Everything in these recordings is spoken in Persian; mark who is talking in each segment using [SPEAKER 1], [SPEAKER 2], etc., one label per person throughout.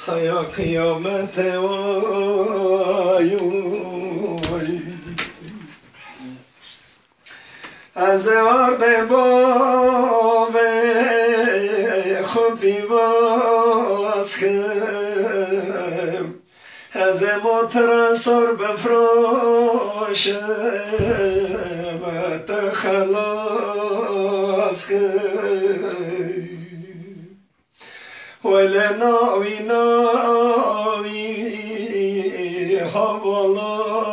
[SPEAKER 1] Haya kıyamete vay از آرد باوه خوبی باز کم از موتر سر بفروشم تخلاص کم ولی ناوی ناوی حوالاوی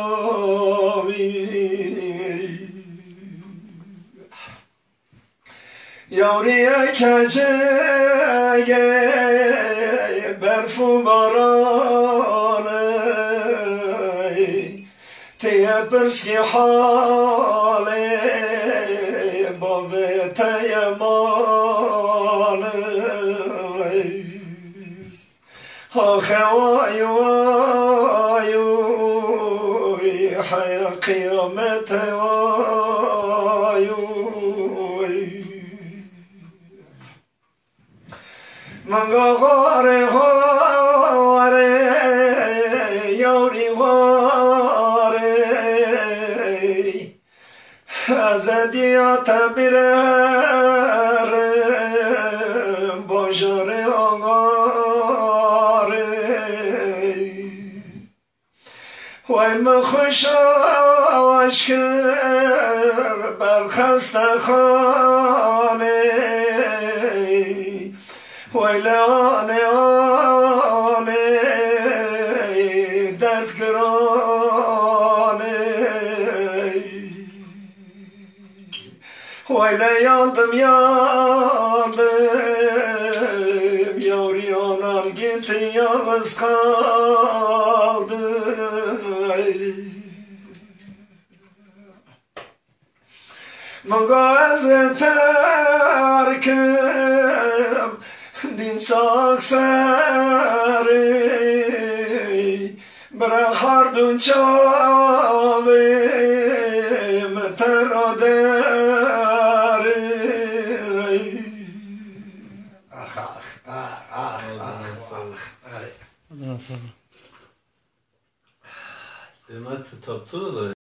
[SPEAKER 1] یاریه کچه برف و بارانه تیه برسکی حاله بابه تیه مانه آخه وای وای حیا قیامت وای منگا غاره غاره یاری غاره از دیات برم باجار آنگاره وای مخوش عشقر برخست خانه ویل آنه آنه درد گرانه ویل یادم یادم یاری آنم گیتی یالز kaldım مگاز ترکم دین ساکسری برا هردون چاویم ترادری
[SPEAKER 2] Demek taptı da